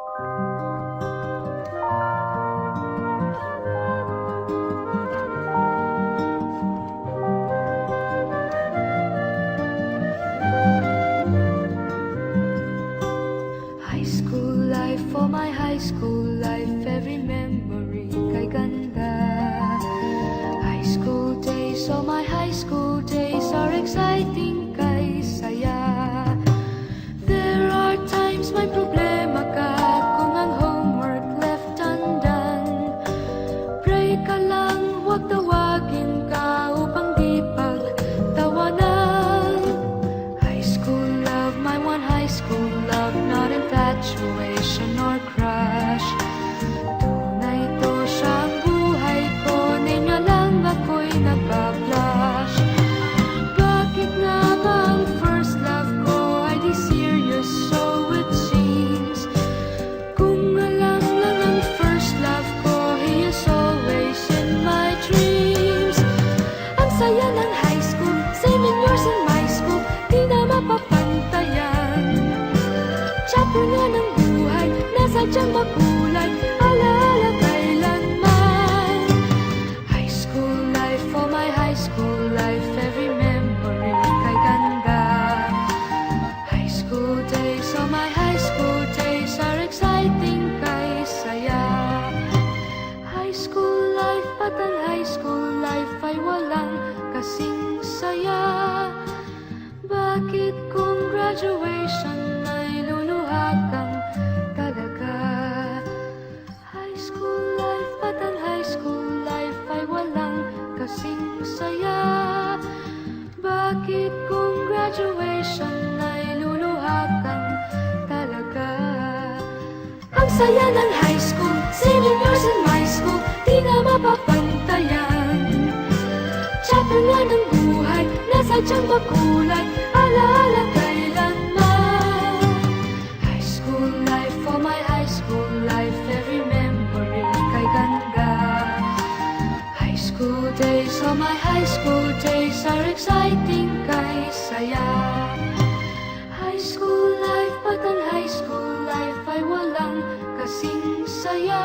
High school life, for my high school life, every memory kay ganda. High school days, oh my high school days are exciting kay saya. There are times may problema ka kung ang homework left undone. Pray ka lang, huwag tawagin ka upang di pagtawanan. High school love, my one high school love, not infatuation or crush. Tunay to siyang buhay ko, niya lang ako'y nagbablush. Bakit nga ba ang first love ko ay di serious, so it seems? Kung alam lang ang first love ko, he is always in my dreams. Ang saya ng high school, same in yours in my school, di na mapapantayan. Chapter nga ng buhay, nasadyang makulay, alaala kailanman. High school life, for my high school life, every memory kay ganda. High school days, oh my high school days are exciting kay saya. High school life, at ang high school life ay walang kasing saya. Bakit kung graduation ay luluha kang talaga? High school life, at ang high school life ay walang kasing saya. Bakit kung graduation ay luluha kang talaga? Ang saya ng high school, same in yours in my school, di na mapapantayan. Chapter nga ng buhay, nasadyang makulay, alaala kailanman. High school life, for my high school life, every memory kay ganda. High school days, oh my high school days are exciting kay saya. High school life, at ang high school life ay walang kasing saya.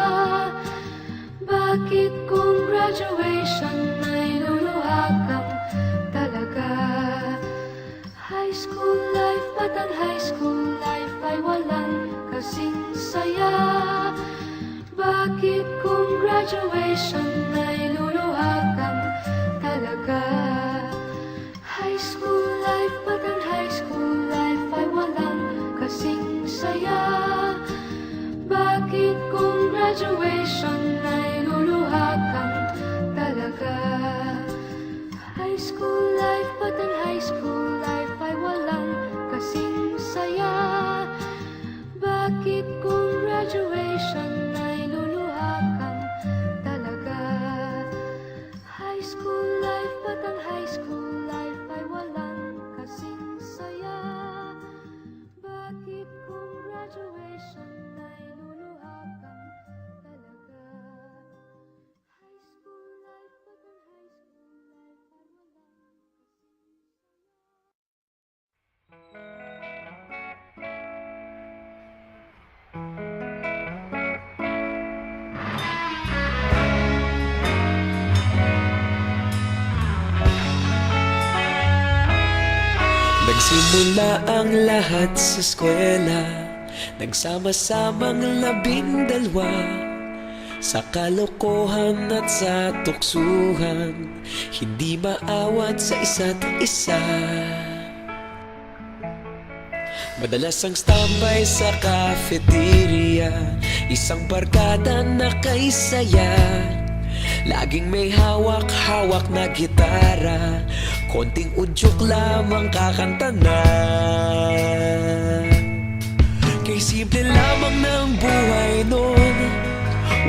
Bakit kung graduation ay luluha kang talaga? High school life, at ang high school life ay walang kasing saya. Bakit kung graduation ay luluha kang talaga? High school life, at ang high school life ay walang kasing saya. Bakit kung graduation ay luluha kang talaga? High school life, at ang high school life ay walang kasing saya. Bakit kung graduation ay luluha kang talaga? High school life, at ang high school life ay walang kasing saya. Bakit kung graduation ay luluha kang talaga? High school life, at ang high school life ay walang Nagsimula ang lahat sa eskwela, nagsama-samang 12 sa kalokohan at sa tuksuhan, hindi maawat sa isa't isa. Madalas ang standby sa cafeteria, isang barkada na kay saya. Laging may hawak-hawak na gitara, konting udyok lamang kakanta na. Kay simple lamang ng buhay nun,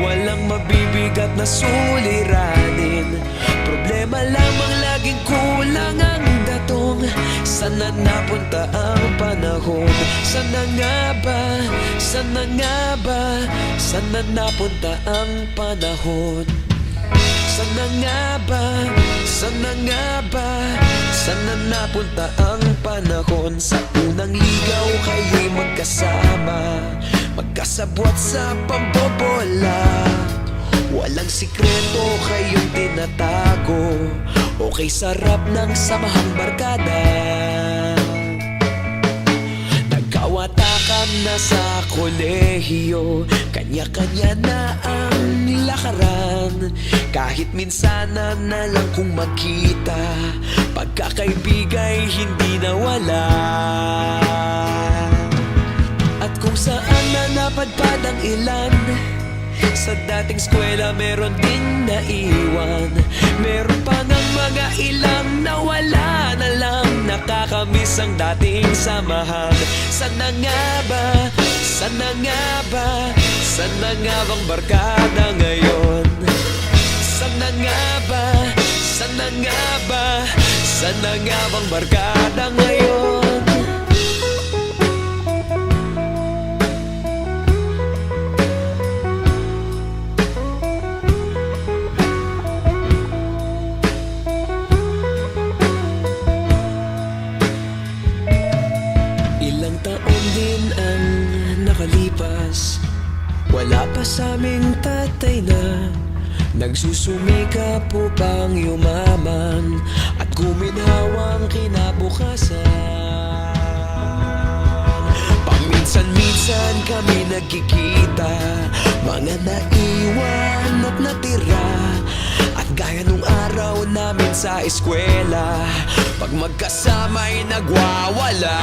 walang mabibigat na suliranin. Problema lamang laging kulang ang datong. Sana napunta ang panahon? Sana nga ba? Sana nga ba? Sana napunta ang panahon? Sana nga ba? Sana nga ba? Sana napunta ang panahon? Sa unang ligaw kayo'y magkasama, magkasabwat sa pambobola. Walang sikreto kayong tinatago, okay sarap ng samahang barkada. Nagkawatakan na sa kolehiyo, kanya-kanya na ang lakaran. Kahit minsan na lang kung magkita, pagkakaibigay hindi nawala. At kung saan na napadpad ang ilan, sa dating eskwela meron ding naiwan. Meron pa ngang mga ilang nawala na lang, nakakamiss ang dating samahan. Sana nga ba, sana nga ba, sana nga bang barkada ngayon? Sana nga ba, sana nga ba, sana nga bang barkada ngayon? Ilang taon din ang nakalipas, wala pa sa aming tatay na nagsusumikap upang yumaman at guminhawang kinabukasan. Paminsan-minsan kami nagkikita, mga naiwan at natira. At gaya nung araw namin sa eskwela, pag magkasama'y nagwawala.